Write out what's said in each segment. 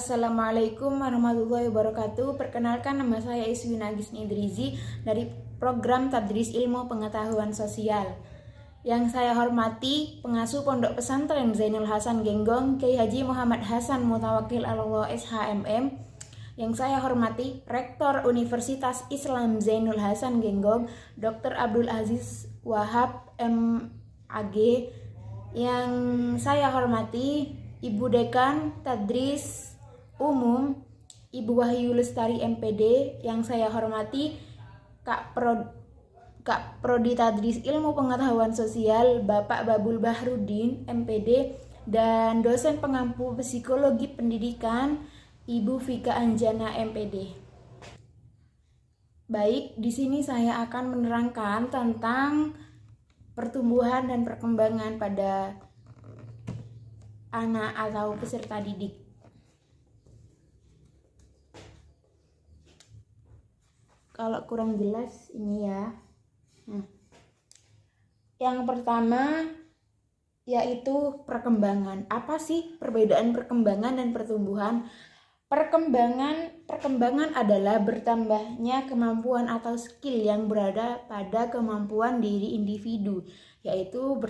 Assalamualaikum warahmatullahi wabarakatuh. Perkenalkan, nama saya Iswina Gisni Idrizi dari program Tadris Ilmu Pengetahuan Sosial. Yang saya hormati pengasuh Pondok Pesantren Zainul Hasan Genggong, Kiai Haji Muhammad Hasan Mutawakil Allah SHMM. Yang saya hormati Rektor Universitas Islam Zainul Hasan Genggong, Dr. Abdul Aziz Wahab MAG. Yang saya hormati Ibu Dekan Tadris Umum, Ibu Wahyu Lestari MPD. Yang saya hormati Kak Prodi Tadris Ilmu Pengetahuan Sosial, Bapak Babul Bahrudin MPD, dan dosen pengampu Psikologi Pendidikan, Ibu Vika Anjana MPD. Baik, di sini saya akan menerangkan tentang pertumbuhan dan perkembangan pada anak atau peserta didik. Kalau kurang jelas ini ya. Yang pertama yaitu perkembangan. Apa sih perbedaan perkembangan dan pertumbuhan? Perkembangan adalah bertambahnya kemampuan atau skill yang berada pada kemampuan diri individu, yaitu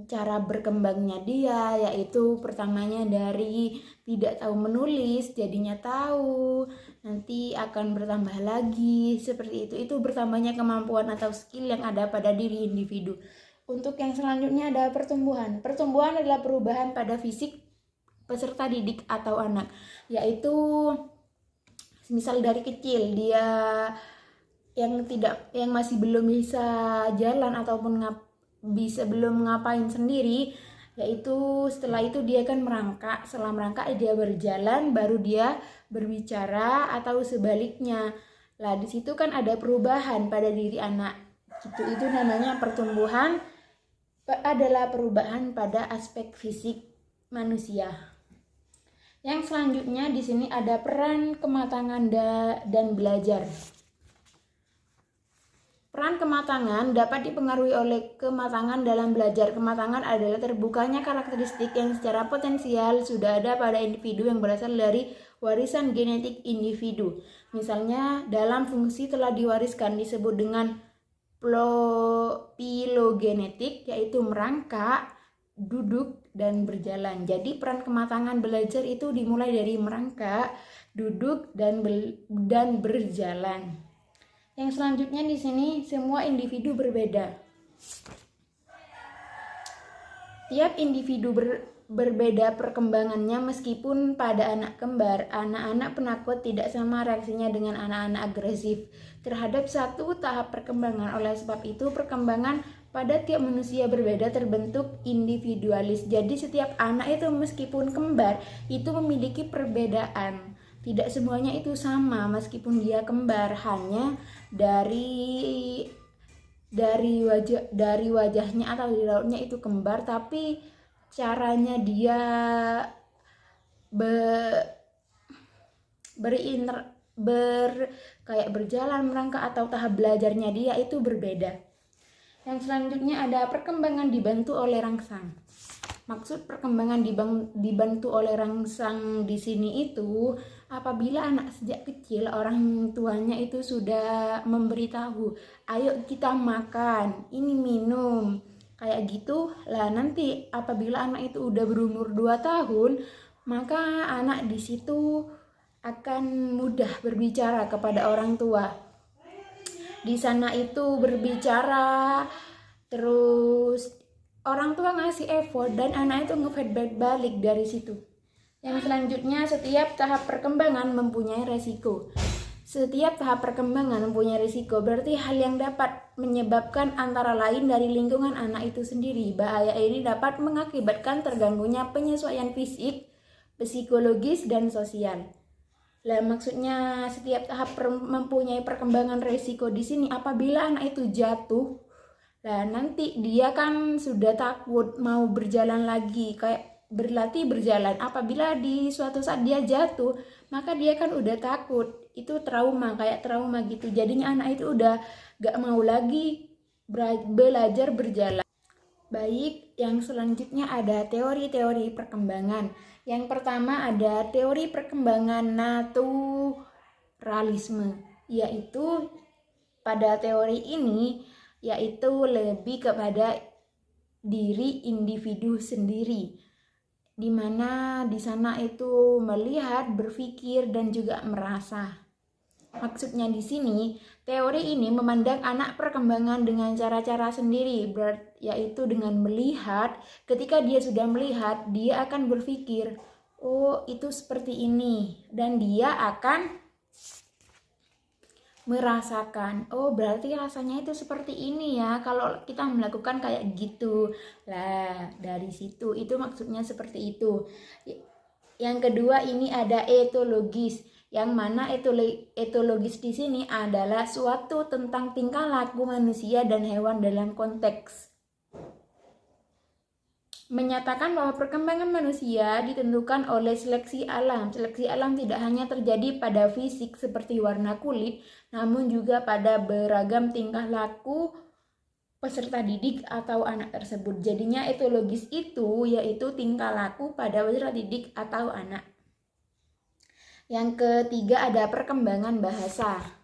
cara berkembangnya dia, yaitu pertamanya dari tidak tahu menulis jadinya tahu, nanti akan bertambah lagi seperti itu. Itu bertambahnya kemampuan atau skill yang ada pada diri individu. Untuk yang selanjutnya ada pertumbuhan. Pertumbuhan adalah perubahan pada fisik peserta didik atau anak, yaitu misal dari kecil dia yang masih belum bisa jalan ataupun belum ngapain sendiri, yaitu setelah itu dia akan merangkak. Setelah merangkak dia berjalan, baru dia berbicara atau sebaliknya. Lah di situ kan ada perubahan pada diri anak. Itu namanya pertumbuhan, adalah perubahan pada aspek fisik manusia. Yang selanjutnya di sini ada peran kematangan dan belajar. Peran kematangan dapat dipengaruhi oleh kematangan dalam belajar. Kematangan adalah terbukanya karakteristik yang secara potensial sudah ada pada individu yang berasal dari warisan genetik individu. Misalnya dalam fungsi telah diwariskan disebut dengan filogenetik, yaitu merangkak, duduk, dan berjalan. Jadi peran kematangan belajar itu dimulai dari merangkak, duduk, dan berjalan. Yang selanjutnya di sini semua individu berbeda. Tiap individu berbeda perkembangannya, meskipun pada anak kembar, anak-anak penakut tidak sama reaksinya dengan anak-anak agresif terhadap satu tahap perkembangan. Oleh sebab itu, perkembangan pada tiap manusia berbeda, terbentuk individualis. Jadi setiap anak itu meskipun kembar itu memiliki perbedaan. Tidak semuanya itu sama meskipun dia kembar, hanya dari wajahnya atau dari rautnya itu kembar, tapi caranya dia kayak berjalan, merangkak, atau tahap belajarnya dia itu berbeda. Yang selanjutnya ada perkembangan dibantu oleh rangsang. Maksud perkembangan dibantu oleh rangsang di sini itu apabila anak sejak kecil orang tuanya itu sudah memberitahu, ayo kita makan, ini minum, kayak gitu. Lah nanti apabila anak itu udah berumur 2 tahun, maka anak di situ akan mudah berbicara kepada orang tua. Di sana itu berbicara, terus orang tua ngasih effort dan anak itu nge-feedback balik dari situ. Yang selanjutnya, setiap tahap perkembangan mempunyai resiko. Setiap tahap perkembangan mempunyai risiko, berarti hal yang dapat menyebabkan antara lain dari lingkungan anak itu sendiri. Bahaya ini dapat mengakibatkan terganggunya penyesuaian fisik, psikologis, dan sosial. Lah maksudnya setiap tahap mempunyai perkembangan risiko di sini. Apabila anak itu jatuh, lah nanti dia kan sudah takut mau berjalan lagi, kayak berlatih berjalan. Apabila di suatu saat dia jatuh, maka dia kan udah takut, itu trauma, kayak trauma gitu. Jadinya anak itu udah gak mau lagi belajar berjalan. Baik, yang selanjutnya ada teori-teori perkembangan. Yang pertama ada teori perkembangan naturalisme, yaitu pada teori ini yaitu lebih kepada diri individu sendiri, di mana di sana itu melihat, berpikir dan juga merasa. Maksudnya di sini, teori ini memandang anak perkembangan dengan cara-cara sendiri, yaitu dengan melihat. Ketika dia sudah melihat, dia akan berpikir, oh itu seperti ini, dan dia akan merasakan, oh berarti rasanya itu seperti ini ya kalau kita melakukan kayak gitu. Lah, dari situ itu maksudnya seperti itu. Yang kedua ini ada etologis, yang mana etologis di sini adalah suatu tentang tingkah laku manusia dan hewan dalam konteks menyatakan bahwa perkembangan manusia ditentukan oleh seleksi alam. Seleksi alam tidak hanya terjadi pada fisik seperti warna kulit, namun juga pada beragam tingkah laku peserta didik atau anak tersebut. Jadinya etologis itu yaitu tingkah laku pada peserta didik atau anak. Yang ketiga ada perkembangan bahasa.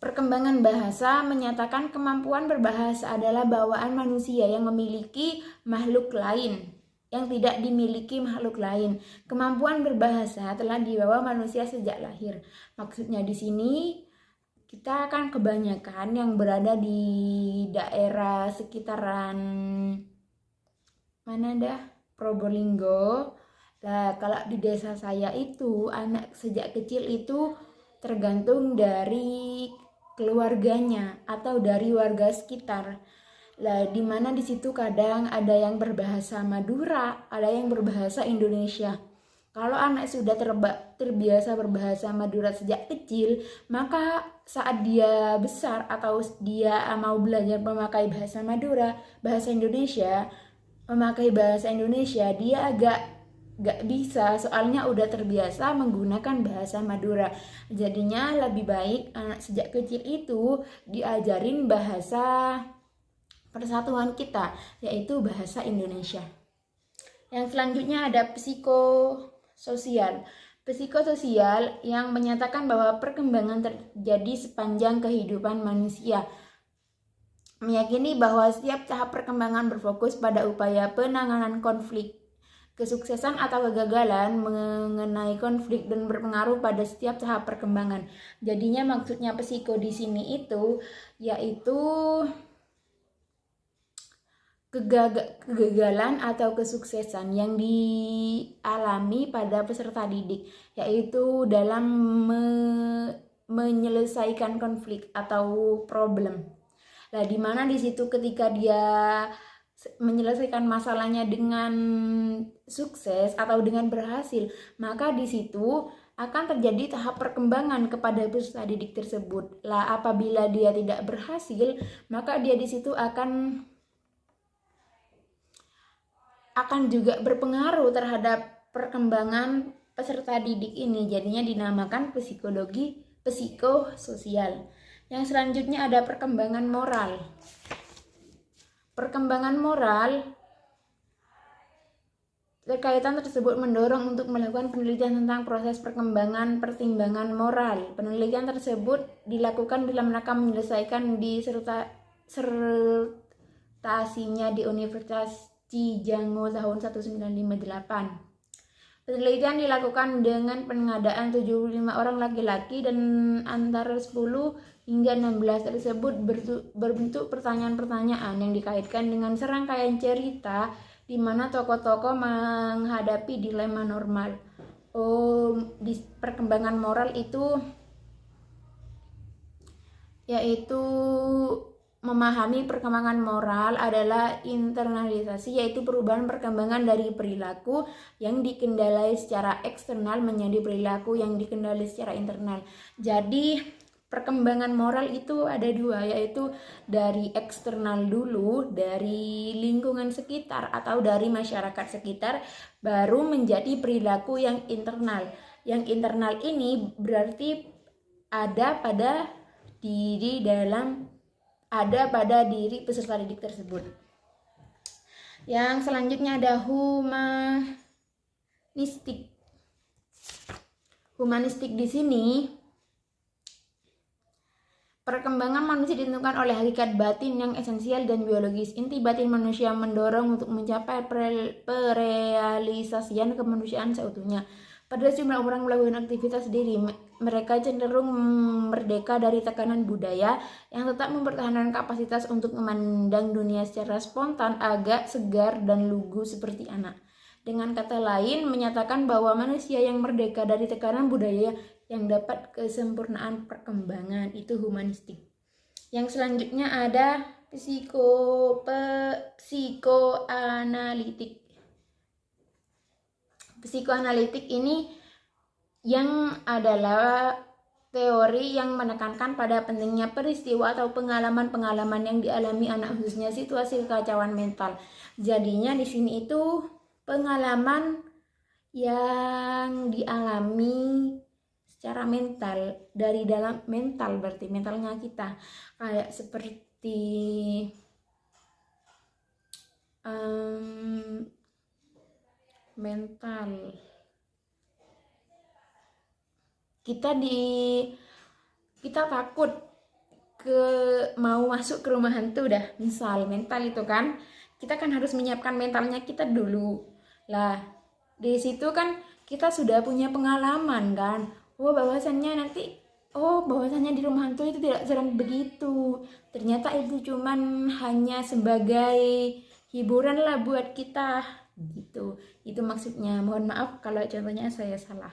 Perkembangan bahasa menyatakan kemampuan berbahasa adalah bawaan manusia yang memiliki makhluk lain, yang tidak dimiliki makhluk lain. Kemampuan berbahasa telah dibawa manusia sejak lahir. Maksudnya di sini kita akan kebanyakan yang berada di daerah sekitaran mana dah? Probolinggo. Lah kalau di desa saya itu anak sejak kecil itu tergantung dari keluarganya atau dari warga sekitar. Lah di mana di situ kadang ada yang berbahasa Madura, ada yang berbahasa Indonesia. Kalau anak sudah terbiasa berbahasa Madura sejak kecil, maka saat dia besar atau dia mau belajar memakai bahasa Madura, bahasa Indonesia, dia agak gak bisa, soalnya udah terbiasa menggunakan bahasa Madura. Jadinya lebih baik anak sejak kecil itu diajarin bahasa persatuan kita, yaitu bahasa Indonesia. Yang selanjutnya ada psikososial. Psikososial yang menyatakan bahwa perkembangan terjadi sepanjang kehidupan manusia, meyakini bahwa setiap tahap perkembangan berfokus pada upaya penanganan konflik. Kesuksesan atau kegagalan mengenai konflik dan berpengaruh pada setiap tahap perkembangan. Jadinya maksudnya psiko di sini itu yaitu kegagalan atau kesuksesan yang dialami pada peserta didik, yaitu dalam menyelesaikan konflik atau problem. Lah di mana di situ ketika dia menyelesaikan masalahnya dengan sukses atau dengan berhasil, maka di situ akan terjadi tahap perkembangan kepada peserta didik tersebut. Lah apabila dia tidak berhasil, maka dia di situ akan juga berpengaruh terhadap perkembangan peserta didik ini. Jadinya dinamakan psikososial. Yang selanjutnya ada perkembangan moral. Perkembangan moral berkaitan tersebut mendorong untuk melakukan penelitian tentang proses perkembangan pertimbangan moral. Penelitian tersebut dilakukan dalam rangka menyelesaikan disertasinya di Universitas Chijango tahun 1958. Penelitian dilakukan dengan pengadaan 75 orang laki-laki dan antara 10 hingga 16 tersebut berbentuk pertanyaan-pertanyaan yang dikaitkan dengan serangkaian cerita di mana tokoh-tokoh menghadapi dilema normal. Di perkembangan moral itu yaitu memahami perkembangan moral adalah internalisasi, yaitu perubahan perkembangan dari perilaku yang dikendalai secara eksternal menjadi perilaku yang dikendalai secara internal. Jadi perkembangan moral itu ada dua, yaitu dari eksternal dulu, dari lingkungan sekitar atau dari masyarakat sekitar, baru menjadi perilaku yang internal. Yang internal ini berarti ada pada diri peserta didik tersebut. Yang selanjutnya ada humanistik. Humanistik di sini perkembangan manusia ditentukan oleh hakikat batin yang esensial dan biologis. Inti batin manusia mendorong untuk mencapai perealisasian kemanusiaan seutuhnya. Pada sejumlah orang melakukan aktivitas diri, mereka cenderung merdeka dari tekanan budaya yang tetap mempertahankan kapasitas untuk memandang dunia secara spontan, agak segar dan lugu seperti anak. Dengan kata lain, menyatakan bahwa manusia yang merdeka dari tekanan budaya yang dapat kesempurnaan perkembangan, itu humanistik. Yang selanjutnya ada psikoanalitik. Psikoanalitik ini yang adalah teori yang menekankan pada pentingnya peristiwa atau pengalaman-pengalaman yang dialami anak, khususnya situasi kekacauan mental. Jadinya di sini itu pengalaman yang dialami secara mental, dari dalam mental, berarti mentalnya kita, kayak seperti mental kita takut mau masuk ke rumah hantu dah, misal mental itu kan, kita kan harus menyiapkan mentalnya kita dulu lah. Di situ kan kita sudah punya pengalaman kan, bahwasannya di rumah hantu itu tidak serem begitu, ternyata itu cuman hanya sebagai hiburan lah buat kita gitu. Itu maksudnya. Mohon maaf kalau contohnya saya salah.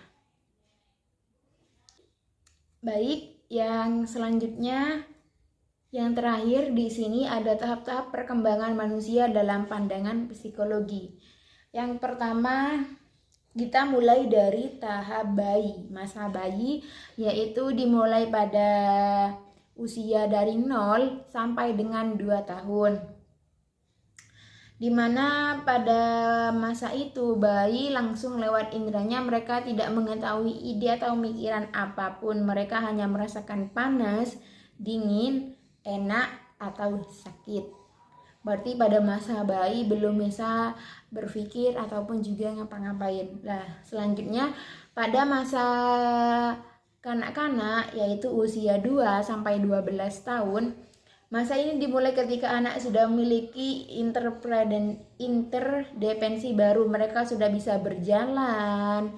Baik, yang selanjutnya, yang terakhir di sini ada tahap-tahap perkembangan manusia dalam pandangan psikologi. Yang pertama, kita mulai dari tahap bayi. Masa bayi yaitu dimulai pada usia dari 0 sampai dengan 2 tahun. Dimana pada masa itu bayi langsung lewat inderanya, mereka tidak mengetahui ide atau mikiran apapun, mereka hanya merasakan panas, dingin, enak, atau sakit. Berarti pada masa bayi belum bisa berpikir ataupun juga ngapa-ngapain. Nah, selanjutnya pada masa kanak-kanak yaitu usia 2 sampai 12 tahun. Masa ini dimulai ketika anak sudah memiliki interdependensi baru. Mereka sudah bisa berjalan,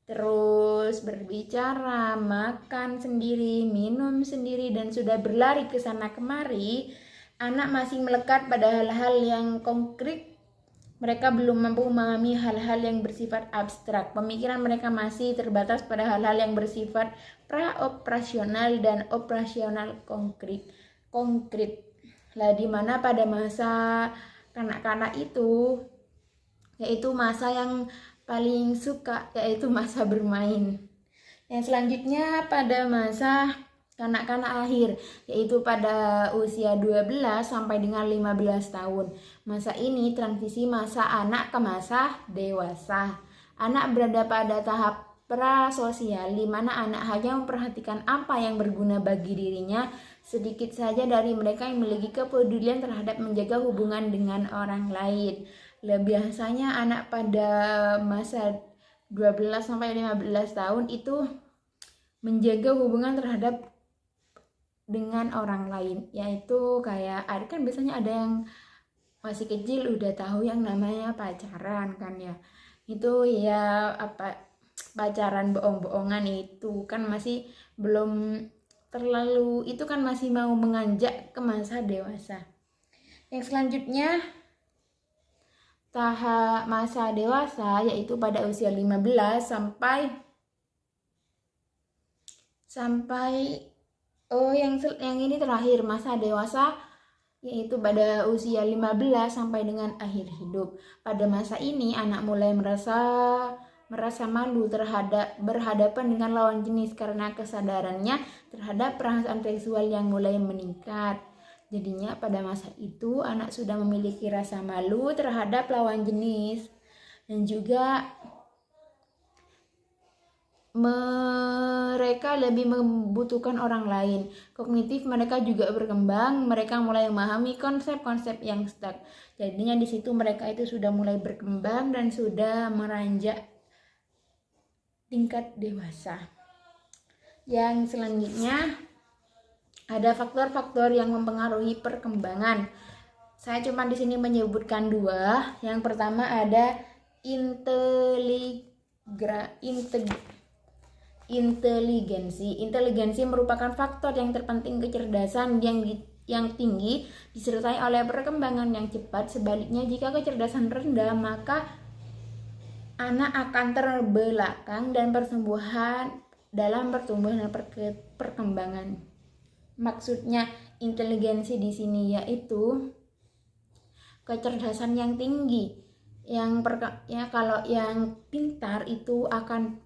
terus berbicara, makan sendiri, minum sendiri, dan sudah berlari ke sana kemari. Anak masih melekat pada hal-hal yang konkret. Mereka belum mampu memahami hal-hal yang bersifat abstrak. Pemikiran mereka masih terbatas pada hal-hal yang bersifat pra-operasional dan operasional konkret. Lah, dimana pada masa kanak-kanak itu yaitu masa yang paling suka, yaitu masa bermain. Yang selanjutnya pada masa kanak-kanak akhir, yaitu pada usia 12 sampai dengan 15 tahun. Masa ini transisi masa anak ke masa dewasa. Anak berada pada tahap prasosial, di mana anak hanya memperhatikan apa yang berguna bagi dirinya. Sedikit saja dari mereka yang memiliki kepedulian terhadap menjaga hubungan dengan orang lain. Biasanya anak pada masa 12 sampai 15 tahun itu menjaga hubungan terhadap dengan orang lain, yaitu kayak kan biasanya ada yang masih kecil udah tahu yang namanya pacaran kan ya. Itu ya pacaran bohong-bohongan itu kan masih belum terlalu, itu kan masih mau menganjak ke masa dewasa. Yang selanjutnya tahap masa dewasa yaitu pada usia 15 sampai yang ini terakhir masa dewasa yaitu pada usia 15 sampai dengan akhir hidup. Pada masa ini anak mulai merasa malu berhadapan dengan lawan jenis karena kesadarannya terhadap perasaan seksual yang mulai meningkat. Jadinya pada masa itu anak sudah memiliki rasa malu terhadap lawan jenis, dan juga mereka lebih membutuhkan orang lain. Kognitif mereka juga berkembang, mereka mulai memahami konsep-konsep yang stuck. Jadinya di situ mereka itu sudah mulai berkembang dan sudah meranjak tingkat dewasa. Yang selanjutnya ada faktor-faktor yang mempengaruhi perkembangan. Saya cuma di sini menyebutkan 2. Yang pertama ada inteligensi. Inteligensi merupakan faktor yang terpenting kecerdasan yang tinggi disertai oleh perkembangan yang cepat. Sebaliknya, jika kecerdasan rendah, maka anak akan terbelakang dan dalam pertumbuhan dan perkembangan. Maksudnya inteligensi di sini yaitu kecerdasan yang tinggi. Kalau yang pintar itu akan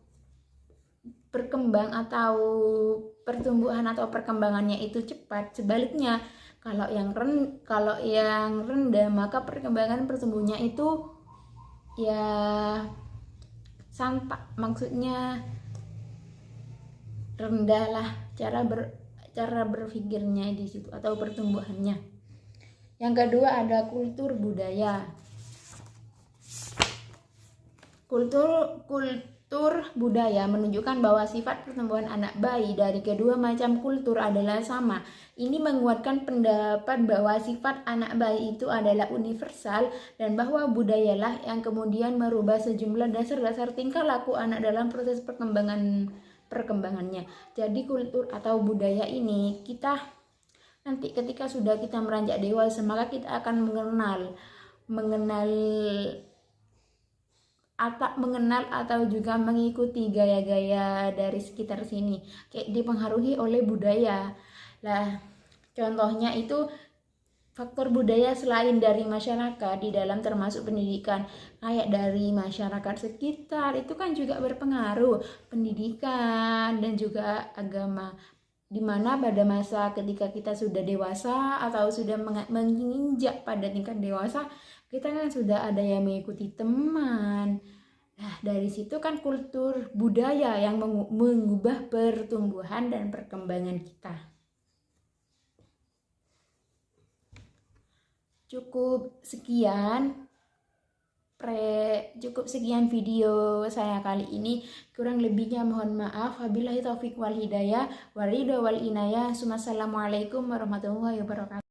berkembang atau pertumbuhan atau perkembangannya itu cepat. Sebaliknya, kalau yang rendah maka perkembangan pertumbuhannya itu ya sampak, maksudnya rendah lah cara berpikirnya di situ atau pertumbuhannya. Yang kedua ada kultur budaya. Kultur budaya menunjukkan bahwa sifat pertumbuhan anak bayi dari kedua macam kultur adalah sama. Ini menguatkan pendapat bahwa sifat anak bayi itu adalah universal dan bahwa budayalah yang kemudian merubah sejumlah dasar-dasar tingkah laku anak dalam proses perkembangannya. Jadi kultur atau budaya ini nanti ketika sudah kita meranjak dewasa, maka kita akan mengenal atau juga mengikuti gaya-gaya dari sekitar sini, kayak dipengaruhi oleh budaya. Lah, contohnya itu faktor budaya selain dari masyarakat di dalam termasuk pendidikan, kayak dari masyarakat sekitar itu kan juga berpengaruh, pendidikan dan juga agama. Dimana pada masa ketika kita sudah dewasa atau sudah menginjak pada tingkat dewasa, kita kan sudah ada yang mengikuti teman. Nah, dari situ kan kultur budaya yang mengubah pertumbuhan dan perkembangan kita. Cukup sekian video saya kali ini. Kurang lebihnya mohon maaf. Wabillahi taufiq wal hidayah, waridho wal inayah. Assalamualaikum warahmatullahi wabarakatuh.